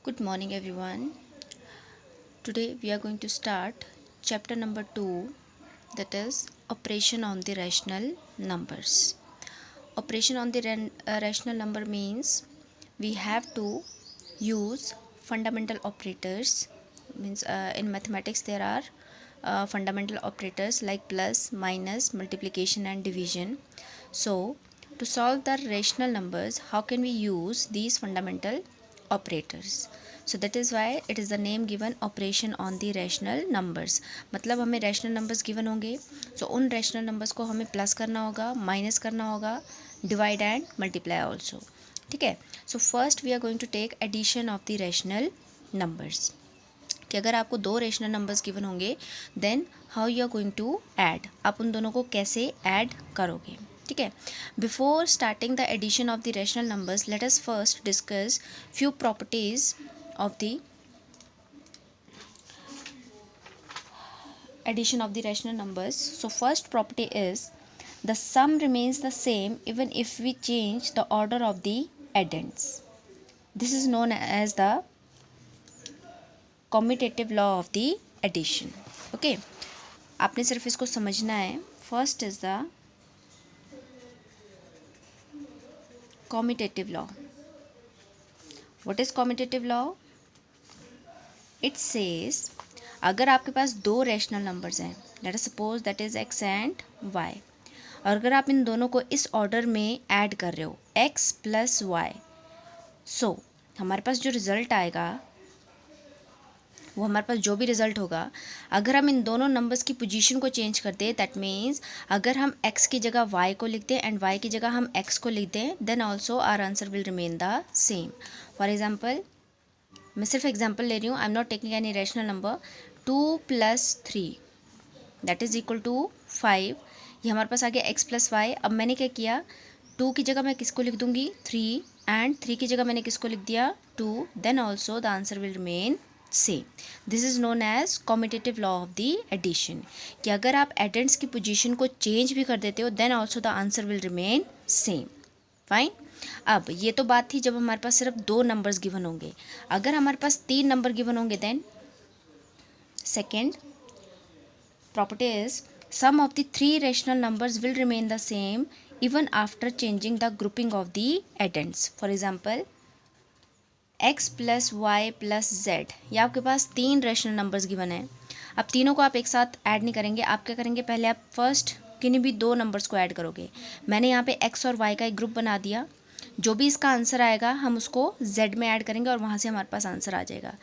Good morning, everyone. Today we are going to start chapter number 2, that is operation on the rational numbers. Operation on the rational number means we have to use fundamental operators. Means in mathematics there are fundamental operators like plus, minus, multiplication and division. So to solve the rational numbers, how can we use these fundamental operators? So that is why it is the name given operation on the rational numbers. मतलब हमें rational numbers given होंगे, so उन rational numbers को हमें plus करना होगा, minus करना होगा, divide and multiply also. ठीक है. So first we are going to take addition of the rational numbers. कि अगर आपको दो रेशनल नंबर्स गिवन होंगे then how you are going to add, आप उन दोनों को कैसे ऐड करोगे. ठीक है. Before starting the addition of the rational numbers, let us first discuss few properties of the addition of the rational numbers. So first property is the sum remains the same even if we change the order of the addends. This is known as the commutative law of the addition. Okay, आपने सिर्फ इसको समझना है. First is the commutative law. What is commutative law? It says अगर आपके पास दो rational numbers हैं, let us suppose that is x and y, और अगर आप इन दोनों को इस ऑर्डर में ऐड कर रहे हो x प्लस वाई, सो हमारे पास जो रिज़ल्ट आएगा वो हमारे पास जो भी रिज़ल्ट होगा, अगर हम इन दोनों नंबर्स की पोजीशन को चेंज कर दें, दैट मीन्स अगर हम x की जगह y को लिख दें एंड y की जगह हम x को लिख दें, then also our answer will remain the same. For example, मैं सिर्फ एग्जाम्पल ले रही हूँ, I am not taking any rational number. 2 + 3 that is equal to 5. ये हमारे पास आ गया x प्लस वाई. अब मैंने क्या किया, 2 की जगह मैं किसको लिख दूंगी 3, एंड 3 की जगह मैंने किसको लिख दिया 2, then also the answer will remain same. This is known as commutative law of the addition, कि अगर आप एडेंट्स की पोजीशन को चेंज भी कर देते हो then also the answer will remain same. Fine. अब ये तो बात थी जब हमारे पास सिर्फ दो नंबर्स गिवन होंगे. अगर हमारे पास तीन नंबर गिवन होंगे then second property is sum of the three rational numbers will remain the same even after changing the grouping of the addends. For example x plus y plus z, ये आपके पास तीन rational numbers given है. अब तीनों को आप एक साथ ऐड नहीं करेंगे, आप क्या करेंगे, पहले आप फर्स्ट किन्हीं भी दो नंबर्स को ऐड करोगे. मैंने यहाँ पे x और y का एक ग्रुप बना दिया, जो भी इसका आंसर आएगा हम उसको z में ऐड करेंगे और वहाँ से हमारे पास आंसर आ जाएगा.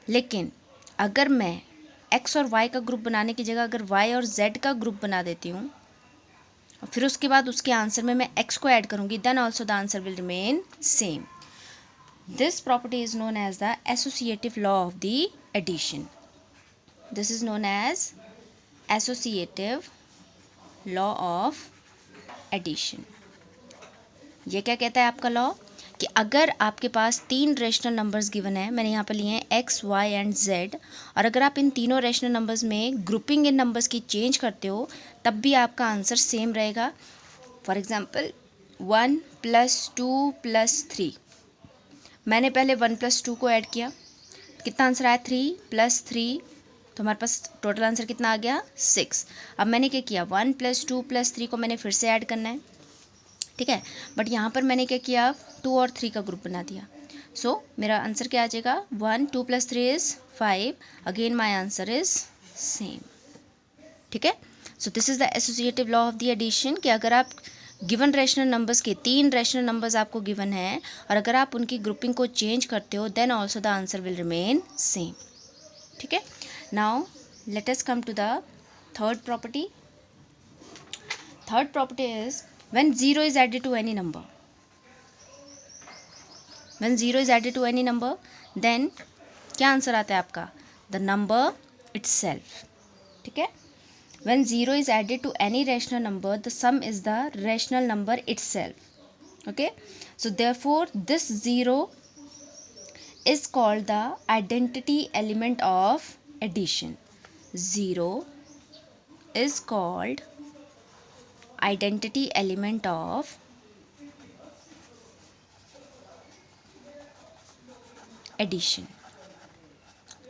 लेकिन अगर मैं x और y का ग्रुप बनाने की जगह अगर y और z का ग्रुप बना देती हूँ और फिर उसके बाद उसके आंसर में मैं x को ऐड करूँगी, then also the answer will remain same. This property is known as the associative law of the addition. This is known as associative law of addition. ये क्या कहता है आपका लॉ, कि अगर आपके पास तीन रेशनल नंबर्स गिवन है, मैंने यहाँ पर लिए हैं x, y एंड z, और अगर आप इन तीनों रेशनल नंबर्स में ग्रुपिंग इन नंबर्स की चेंज करते हो तब भी आपका आंसर सेम रहेगा. फॉर एग्जांपल 1 + 2 + 3, मैंने पहले 1 + 2 को ऐड किया, कितना आंसर आया 3 + 3, तो हमारे पास टोटल आंसर कितना आ गया 6. अब मैंने क्या किया 1 + 2 + 3 को मैंने फिर से ऐड करना है. ठीक है, बट यहाँ पर मैंने क्या किया 2 और 3 का ग्रुप बना दिया. सो मेरा आंसर क्या आ जाएगा 1 2 + 3 is 5. Again my answer is same. ठीक है. So this is the associative law of the addition, कि अगर आप गिवन रेशनल नंबर्स के तीन रेशनल नंबर्स आपको गिवन है और अगर आप उनकी ग्रुपिंग को चेंज करते हो then also the answer will remain same. ठीक है. Now let us come to the third property. Third property is when 0 is added to any number, when 0 is added to any number then क्या answer आता है आपका the number itself. ठीक है. when 0 is added to any rational number the sum is the rational number itself. okay, so therefore this 0 is called the identity element of addition. 0 is called identity element of addition.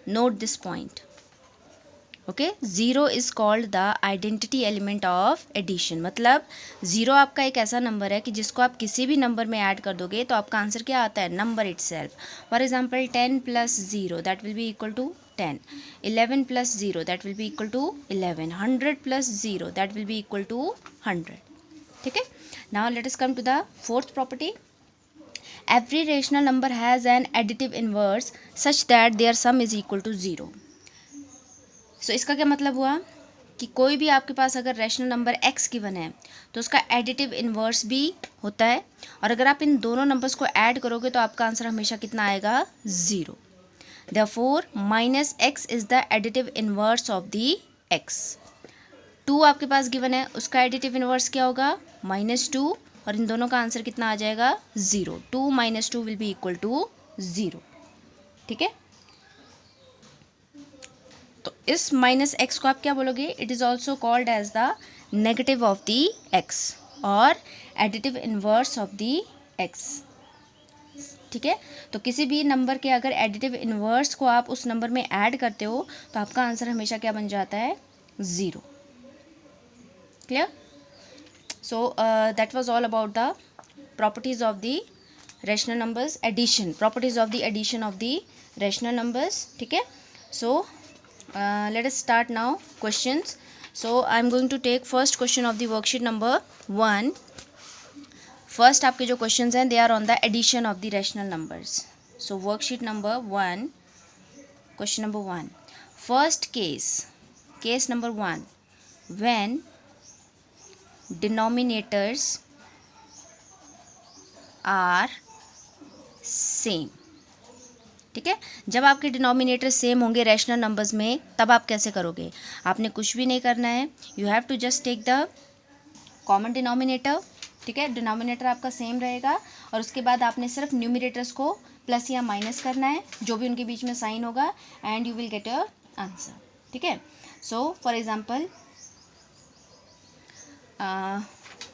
Note this point. Okay, zero is called the identity element of addition. मतलब zero आपका एक ऐसा number है कि जिसको आप किसी भी नंबर में ऐड कर दोगे तो आपका आंसर क्या आता है, number itself. For example 10 plus zero that will be equal to 10, 11 plus zero that will be equal to 11, 100 plus zero that will be equal to 100. ठीक है. Now let us come to the fourth property. Every rational number has an additive inverse such that their sum is equal to zero. So इसका क्या मतलब हुआ कि कोई भी आपके पास अगर रैशनल नंबर x गिवन है तो उसका एडिटिव इन्वर्स भी होता है, और अगर आप इन दोनों नंबर्स को ऐड करोगे तो आपका आंसर हमेशा कितना आएगा, zero. Therefore minus x is the additive inverse of the x. 2 आपके पास गिवन है, उसका एडिटिव इन्वर्स क्या होगा, -2, और इन दोनों का आंसर कितना आ जाएगा, zero. 2 - 2 will be equal to zero. ठीक है. तो इस माइनस एक्स को आप क्या बोलोगे, it is also called as the negative of the X और additive inverse of the X. ठीक है. तो किसी भी नंबर के अगर एडिटिव इन्वर्स को आप उस नंबर में ऐड करते हो तो आपका आंसर हमेशा क्या बन जाता है, zero. Clear. So that was all about the properties of the rational numbers, addition, properties of the addition of the rational numbers. ठीक है. सो let us start now questions. So I am going to take first question of the worksheet number 1. First आपके जो questions हैं they are on the addition of the rational numbers. So worksheet number 1, question number 1. First case number 1, when denominators are same. ठीक है. जब आपके denominator same होंगे rational numbers में तब आप कैसे करोगे, आपने कुछ भी नहीं करना है. You have to just take the common denominator. ठीक है. डिनोमिनेटर आपका सेम रहेगा और उसके बाद आपने सिर्फ न्यूमिनेटर्स को प्लस या माइनस करना है, जो भी उनके बीच में साइन होगा, and you will get your answer. ठीक है. सो फॉर एग्जाम्पल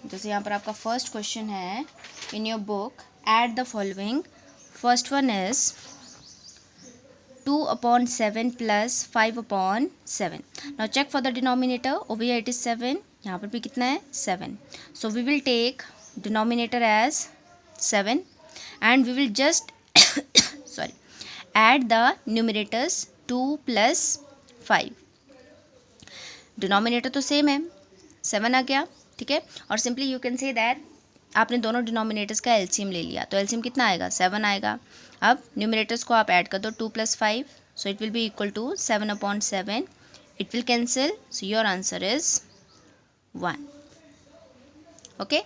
जैसे यहाँ पर आपका फर्स्ट क्वेश्चन है in your book, add the following. First one is 2/7 plus 5/7. Now check for the denominator. Over here it is 7. यहाँ पर भी कितना है, 7. So we will take denominator as 7 and we will just sorry add the numerators 2 plus 5. Denominator तो same है, 7 आ गया. ठीक है. और simply you can say that आपने दोनों डिनोमिनेटर्स का एलसीएम ले लिया तो एलसीएम कितना आएगा, 7 आएगा. अब न्यूमिनेटर्स को आप ऐड कर दो, 2 + 5, so it will be equal to 7/7. It will cancel, so your answer is 1. Okay.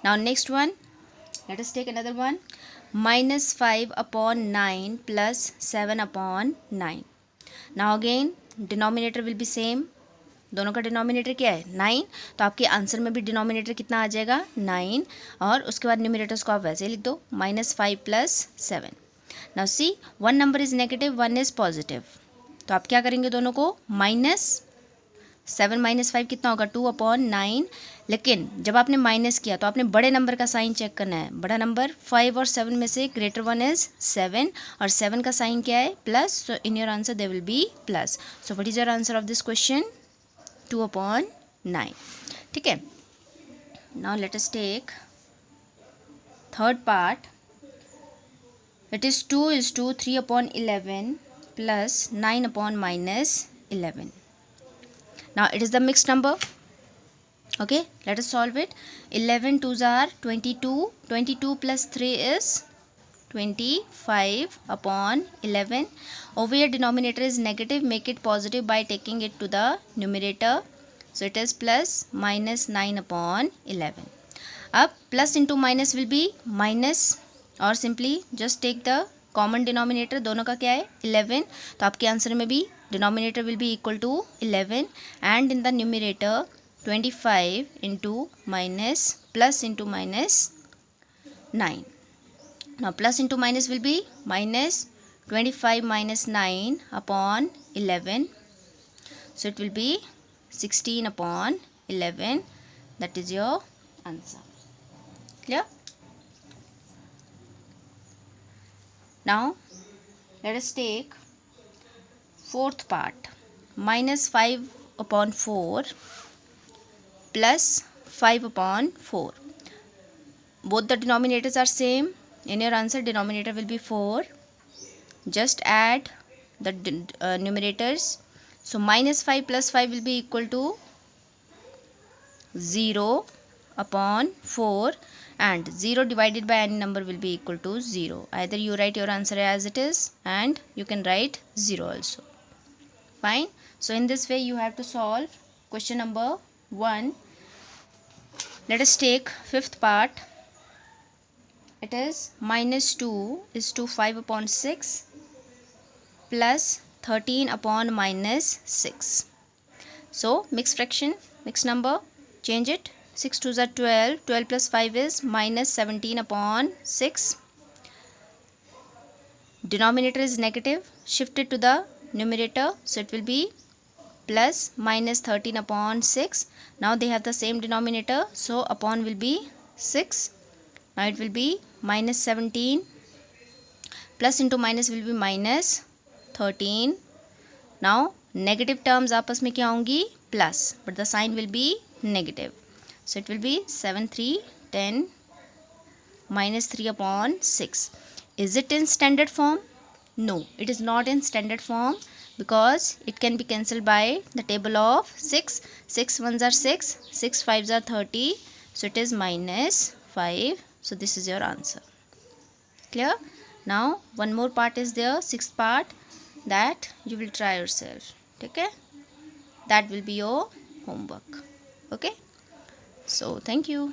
Now next one, let us take another one. -5/9 plus 7/9. Now again denominator will be same. दोनों का denominator क्या है, 9. तो आपके answer में भी denominator कितना आ जाएगा, 9. और उसके बाद न्यूमिनेटर्स को आप वैसे लिख दो, -5 plus 7. Now see, one number is negative, one is positive. तो आप क्या करेंगे, दोनों को -7 - 5 कितना होगा, 2/9. लेकिन जब आपने माइनस किया तो आपने बड़े नंबर का साइन चेक करना है. बड़ा नंबर 5 और 7 में से ग्रेटर वन इज़ 7 और 7 का साइन क्या है, plus. So in your answer they will be plus. So what is your answer of this question, 2/9. ठीक है. Now let us take third part. It is 2 is to 3/11 plus 9/-11. Now it is the mixed number. Okay, let us solve it. 11 2s are 22. 22 plus 3 is 25/11. Over here denominator is negative, make it positive by taking it to the numerator. So it is plus -9/11. अब plus into minus will be minus, और simply just take the common denominator. दोनों का क्या है, 11. तो आपके answer में भी denominator will be equal to 11 and in the numerator 25 into minus plus into minus 9. Now plus into minus will be -25 - 9/11. So it will be 16/11. That is your answer. Clear? Now let us take fourth part, minus 5 upon 4 plus 5 upon 4. Both the denominators are same. In your answer, denominator will be 4. Just add the numerators. So minus 5 plus 5 will be equal to 0 upon 4, and 0 divided by any number will be equal to 0. Either you write your answer as it is, and you can write 0 also. Fine. So in this way you have to solve question number 1. Let us take fifth part. It is minus 2 is to 5 upon 6 plus 13 upon minus 6. So mixed fraction, mixed number, change it. 6 2s are 12. 12 plus 5 is minus 17 upon 6. Denominator is negative. Shift it to the numerator. So it will be plus minus 13 upon 6. Now they have the same denominator. So upon will be 6. Now it will be minus 17. Plus into minus will be minus 13. Now negative terms आपस में क्या होंगी? Plus. But the sign will be negative. So it will be 7 3 10 minus 3 upon 6. Is it in standard form? No, it is not in standard form, because it can be cancelled by the table of 6. 6 1s are 6, 6 5s are 30. So it is minus 5. So this is your answer. Clear? Now one more part is there, sixth part, that you will try yourself. Okay? That will be your homework. Okay? So thank you.